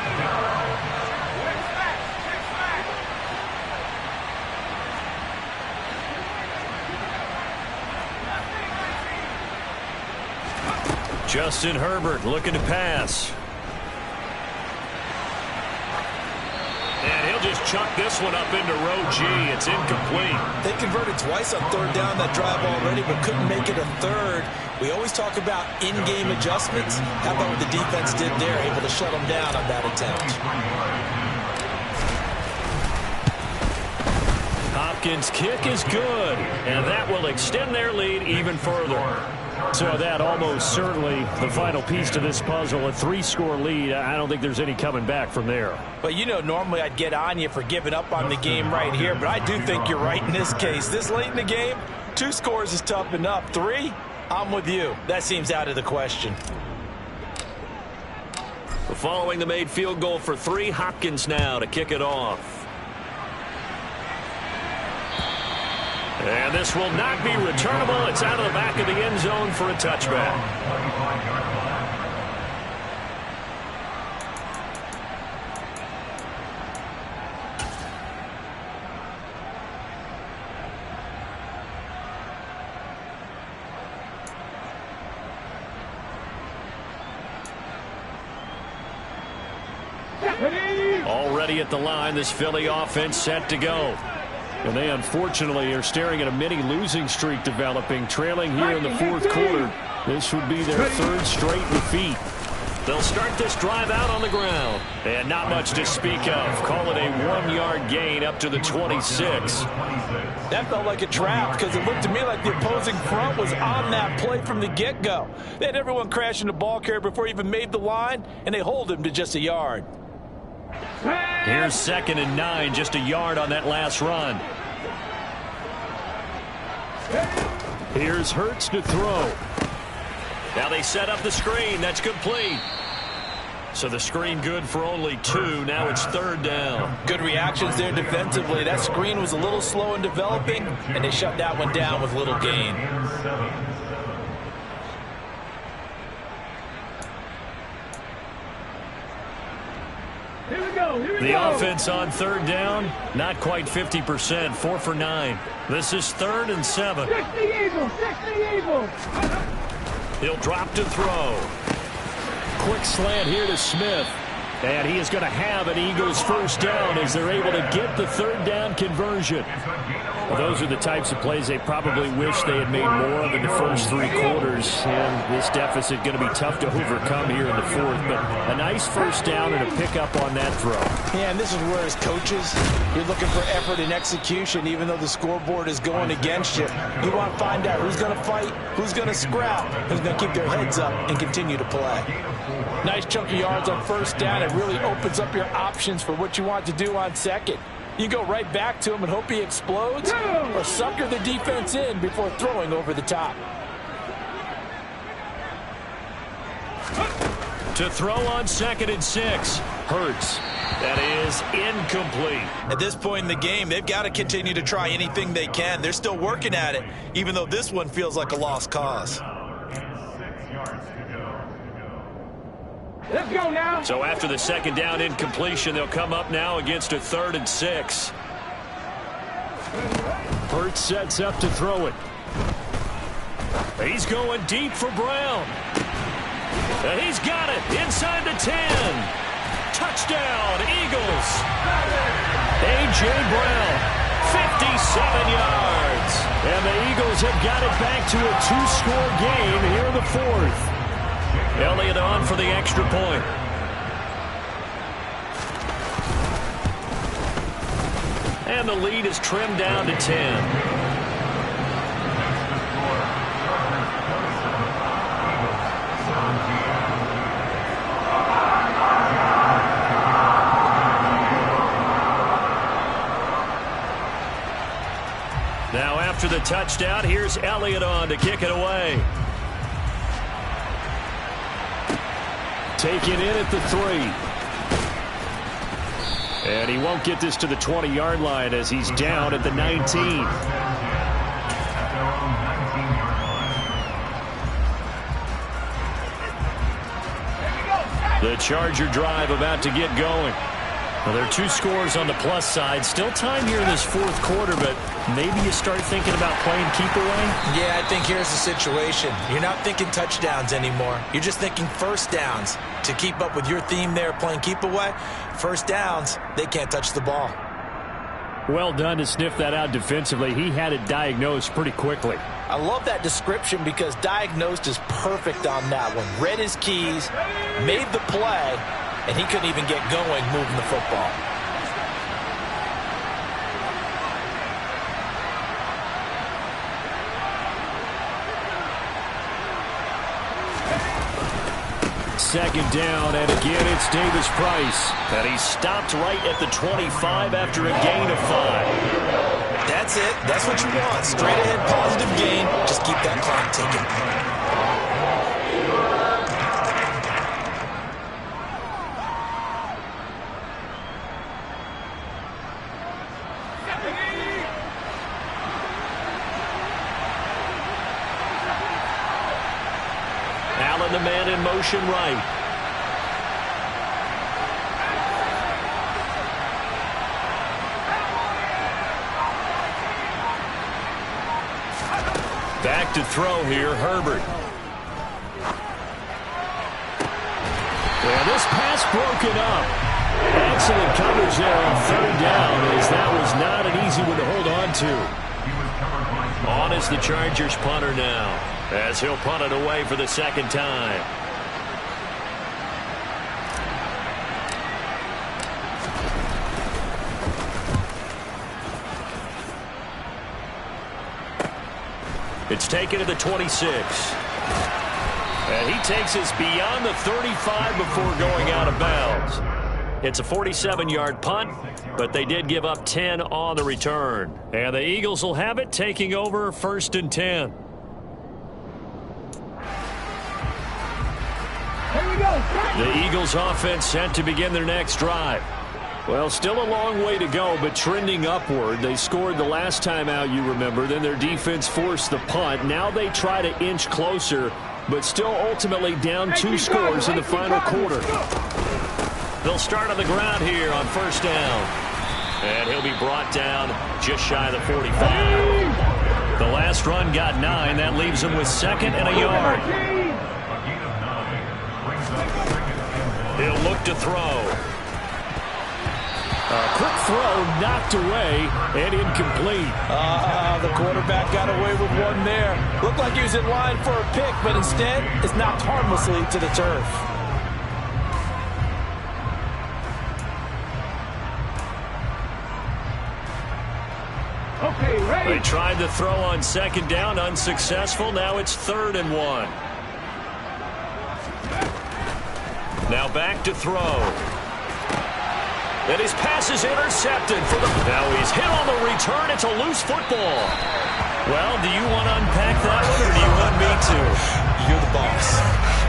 Justin Herbert looking to pass. And he'll just chuck this one up into row G. It's incomplete. They converted twice on third down that drive already, but couldn't make it a third. We always talk about in-game adjustments. How about what the defense did there, able to shut them down on that attempt. Hopkins' kick is good, and that will extend their lead even further. So that almost certainly the final piece to this puzzle, a 3-score lead. I don't think there's any coming back from there. But, you know, normally I'd get on you for giving up on the game right here, but I do think you're right in this case. This late in the game, 2 scores is tough enough. 3, I'm with you. That seems out of the question. Following the made field goal for 3, Hopkins now to kick it off. And this will not be returnable. It's out of the back of the end zone for a touchback. Already at the line, this Philly offense set to go. And they unfortunately are staring at a mini losing streak developing, trailing here in the fourth quarter. This would be their third straight defeat. They'll start this drive out on the ground. And not much to speak of. Call it a 1-yard gain up to the 26. That felt like a trap because it looked to me like the opposing front was on that play from the get-go. They had everyone crashing the ball carrier before he even made the line, and they hold him to just a yard. Here's 2nd and 9, just a yard on that last run. Here's Hurts to throw. Now they set up the screen. That's complete. So the screen good for only 2. Now it's 3rd down. Good reactions there defensively. That screen was a little slow in developing, and they shut that one down with little gain. The offense on 3rd down, not quite 50%, 4 for 9. This is 3rd and 7. 60 Eagles, 60 Eagles. He'll drop to throw. Quick slant here to Smith. And he is going to have an Eagles first down as they're able to get the 3rd down conversion. Well, those are the types of plays they probably wish they had made more of in the first 3 quarters. And this deficit going to be tough to overcome here in the 4th. But a nice first down and a pickup on that throw. Yeah, and this is where as coaches, you're looking for effort and execution even though the scoreboard is going against you. You want to find out who's going to fight, who's going to scrap, who's going to keep their heads up and continue to play. Nice chunk of yards on first down. It really opens up your options for what you want to do on 2nd. You go right back to him and hope he explodes or sucker the defense in before throwing over the top. To throw on 2nd and 6. Hurts. That is incomplete. At this point in the game, they've got to continue to try anything they can. They're still working at it, even though this one feels like a lost cause. Let's go now. So after the 2nd down incompletion, they'll come up now against a 3rd and 6. Hurts sets up to throw it. He's going deep for Brown. And he's got it inside the 10. Touchdown, Eagles. A.J. Brown, 57 yards. And the Eagles have got it back to a 2-score game here in the 4th. Elliott on for the extra point. And the lead is trimmed down to 10. Now after the touchdown, here's Elliott on to kick it away. Taken in at the 3. And he won't get this to the 20-yard line as he's down at the 19. The Charger drive about to get going. Well, there are 2 scores on the plus side. Still time here in this 4th quarter, but maybe you start thinking about playing keep away? Yeah, I think here's the situation. You're not thinking touchdowns anymore. You're just thinking first downs. To keep up with your theme there, playing keep away, first downs, they can't touch the ball. Well done to sniff that out defensively. He had it diagnosed pretty quickly. I love that description because diagnosed is perfect on that one. Read his keys, made the play, and he couldn't even get going moving the football. Second down, and again it's Davis Price. And he stopped right at the 25 after a gain of 5. That's it. That's what you want. Straight ahead, positive gain. Just keep that clock ticking. Allen, the man in motion right. Back to throw here, Herbert. And this pass broken up. Excellent coverage there on third down, as that was not an easy one to hold on to. On is the Chargers punter now, as he'll punt it away for the second time. It's taken to the 26. And he takes us beyond the 35 before going out of bounds. It's a 47-yard punt, but they did give up 10 on the return. And the Eagles will have it, taking over 1st and 10. Here we go. The Eagles offense set to begin their next drive. Well, still a long way to go, but trending upward. They scored the last time out, you remember. Then their defense forced the punt. Now they try to inch closer, but still ultimately down 2 scores in the final quarter. They'll start on the ground here on 1st down. And he'll be brought down just shy of the 45. The last run got 9. That leaves him with 2nd and a yard. He'll look to throw. A quick throw knocked away and incomplete. The quarterback got away with one there. Looked like he was in line for a pick, but instead it's knocked harmlessly to the turf. Okay, ready. They tried to throw on 2nd down, unsuccessful. Now it's 3rd and 1. Now back to throw. And his pass is intercepted. Now he's hit on the return. It's a loose football. Well, do you want to unpack that one, or do you want me to? You're the boss.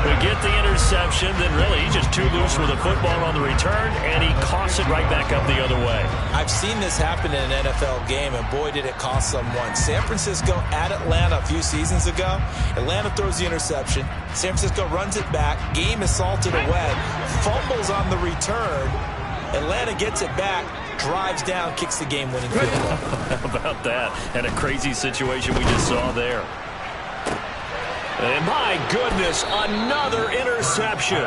We get the interception, then really he's just too loose with the football on the return, and he coughs it right back up the other way. I've seen this happen in an NFL game, and boy, did it cost someone. San Francisco at Atlanta a few seasons ago. Atlanta throws the interception. San Francisco runs it back. Game is salted away. Fumbles on the return. Atlanta gets it back, drives down, kicks the game-winning field goal. How about that? And a crazy situation we just saw there. And my goodness, another interception.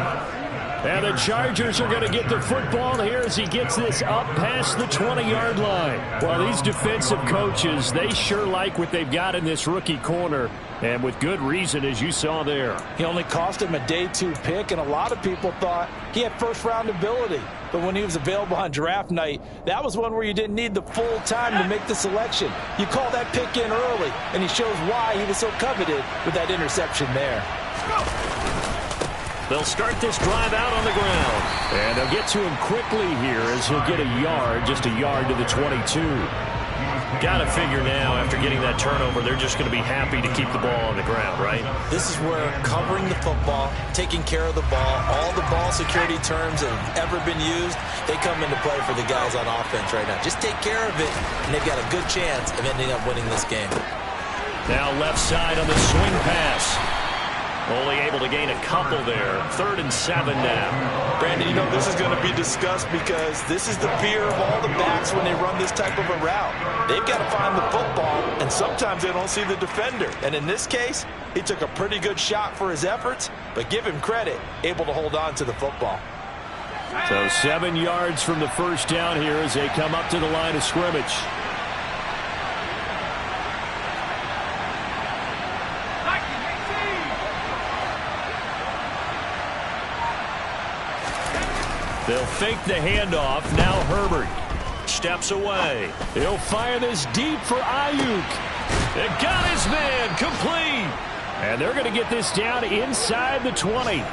And the Chargers are going to get the football here as he gets this up past the 20-yard line. Well, these defensive coaches, they sure like what they've got in this rookie corner. And with good reason, as you saw there. He only cost him a day 2 pick, and a lot of people thought he had first-round ability. But when he was available on draft night, that was one where you didn't need the full time to make the selection. You call that pick in early, and he shows why he was so coveted with that interception there. They'll start this drive out on the ground. And they'll get to him quickly here as he'll get a yard, just a yard to the 22. Got to figure now, after getting that turnover, they're just going to be happy to keep the ball on the ground, right? This is where covering the football, taking care of the ball, all the ball security terms that have ever been used, they come into play for the guys on offense right now. Just take care of it, and they've got a good chance of ending up winning this game. Now left side on the swing pass. Only able to gain a couple there. 3rd and 7 now. Brandon, you know this is going to be discussed because this is the fear of all the backs when they run this type of a route. They've got to find the football, and sometimes they don't see the defender. And in this case, he took a pretty good shot for his efforts, but give him credit, able to hold on to the football. So 7 yards from the first down here as they come up to the line of scrimmage. They'll fake the handoff. Now Herbert steps away. He'll fire this deep for Ayuk. It got his man complete. And they're going to get this down inside the 20.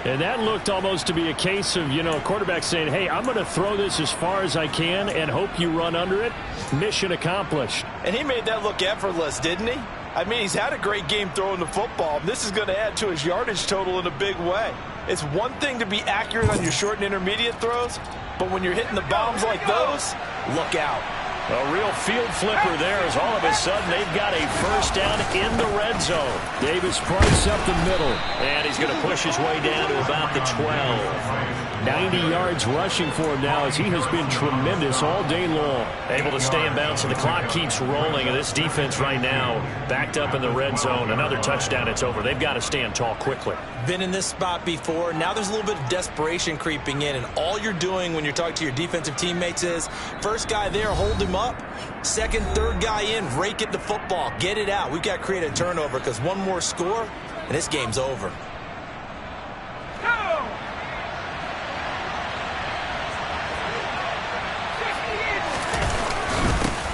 And that looked almost to be a case of, a quarterback saying, hey, I'm going to throw this as far as I can and hope you run under it. Mission accomplished. And he made that look effortless, didn't he? I mean, he's had a great game throwing the football. This is going to add to his yardage total in a big way. It's one thing to be accurate on your short and intermediate throws, but when you're hitting the bombs like those, look out. A real field flipper there as all of a sudden they've got a first down in the red zone. Davis Price up the middle. And he's going to push his way down to about the 12. 90 yards rushing for him now as he has been tremendous all day long. Able to stay in bounds, so the clock keeps rolling. And this defense right now backed up in the red zone. Another touchdown, it's over. They've got to stand tall quickly. Been in this spot before. Now there's a little bit of desperation creeping in. And all you're doing when you're talking to your defensive teammates is first guy there, hold him up. Second, third guy in, rake it the football. Get it out. We've got to create a turnover because one more score and this game's over.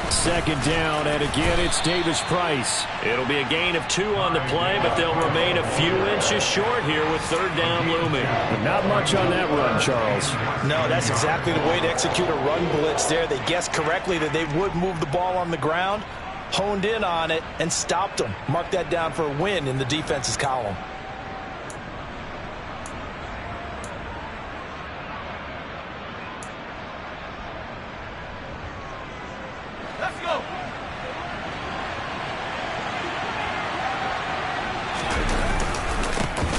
Second down, and again it's Davis Price. It'll be a gain of 2 on the play, but they'll remain a few inches short here with third down looming. But not much on that run, Charles. No, that's exactly the way to execute a run blitz there. They guessed correctly that they would move the ball on the ground, honed in on it, and stopped them. Mark that down for a win in the defense's column.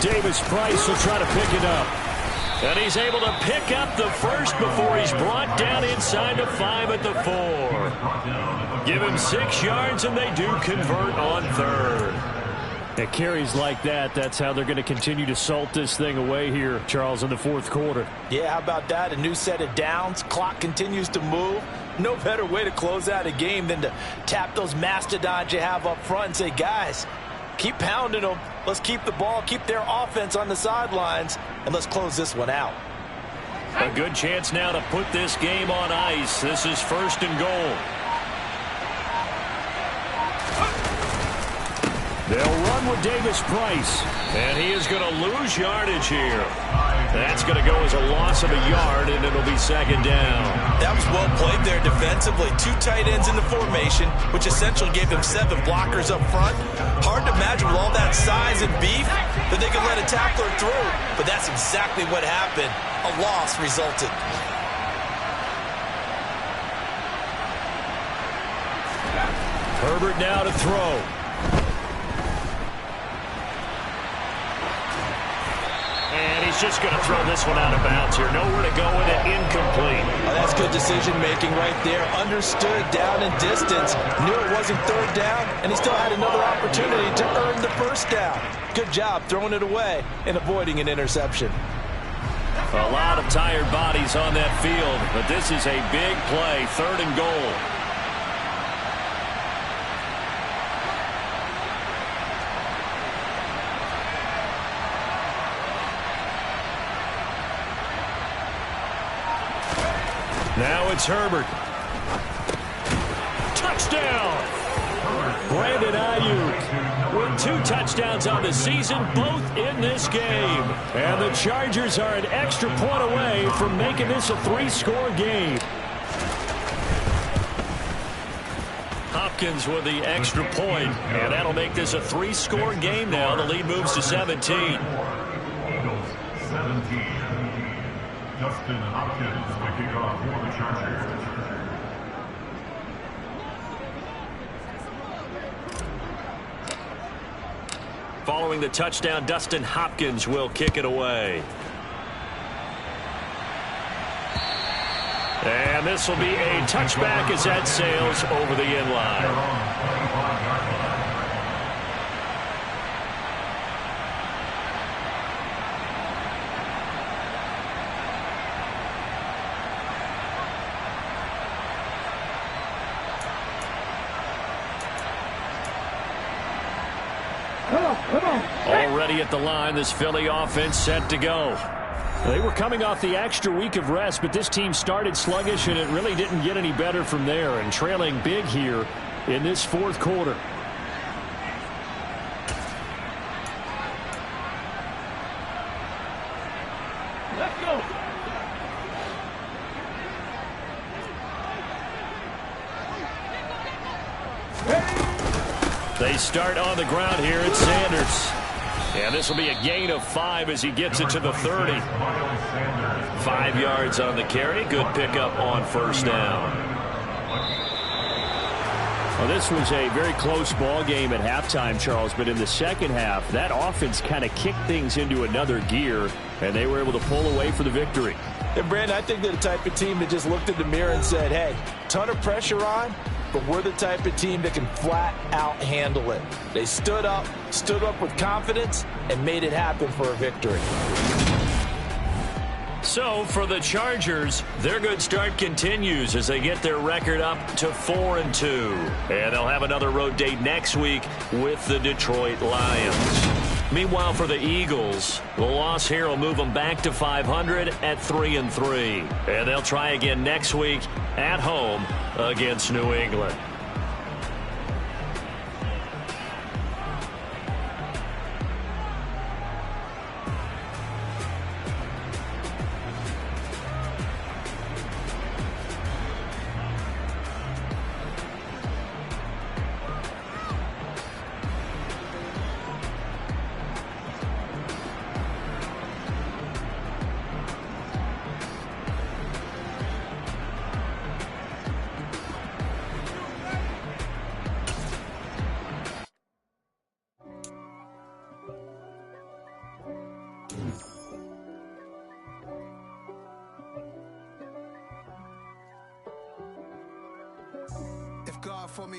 Davis Price will try to pick it up. And he's able to pick up the first before he's brought down inside the 5 at the 4. Give him 6 yards, and they do convert on third. At carries like that, that's how they're going to continue to salt this thing away here, Charles, in the fourth quarter. Yeah, how about that? A new set of downs. Clock continues to move. No better way to close out a game than to tap those mastodons you have up front and say, guys, keep pounding them. Let's keep the ball, keep their offense on the sidelines, and let's close this one out. A good chance now to put this game on ice. This is first and goal. They'll run with Davis Price. And he is going to lose yardage here. That's going to go as a loss of a yard, and it'll be second down. That was well played there defensively. 2 tight ends in the formation, which essentially gave them 7 blockers up front. Hard to imagine with all that size and beef that they could let a tackler through. But that's exactly what happened. A loss resulted. Herbert now to throw. And he's just going to throw this one out of bounds here. Nowhere to go with it. Incomplete. Oh, that's good decision-making right there. Understood down and distance. Knew it wasn't third down, and he still had another opportunity to earn the first down. Good job throwing it away and avoiding an interception. A lot of tired bodies on that field, but this is a big play. Third and goal. Now it's Herbert. Touchdown! Brandon Ayuk with 2 touchdowns on the season, both in this game. And the Chargers are an extra point away from making this a 3-score game. Hopkins with the extra point, and that'll make this a 3-score game now. The lead moves to 17. Eagles 17. Justin Hopkins the kickoff for the Chargers. Following the touchdown, Dustin Hopkins will kick it away. And this will be a touchback as that sails over the end line. Already at the line, this Philly offense set to go. They were coming off the extra week of rest, but this team started sluggish, and it really didn't get any better from there, and trailing big here in this fourth quarter. Let's go. They start on the ground here at Sanders. And this will be a gain of 5 as he gets it to the 30. 5 yards on the carry. Good pickup on first down. Well, this was a very close ball game at halftime, Charles, but in the second half, that offense kind of kicked things into another gear, and they were able to pull away for the victory. And, Brandon, I think they're the type of team that just looked in the mirror and said, hey, ton of pressure on, but we're the type of team that can flat out handle it. They stood up with confidence, and made it happen for a victory. So for the Chargers, their good start continues as they get their record up to 4-2. And they'll have another road date next week with the Detroit Lions. Meanwhile, for the Eagles, the loss here will move them back to 500 at 3-3. And they'll try again next week at home against New England. If God for me,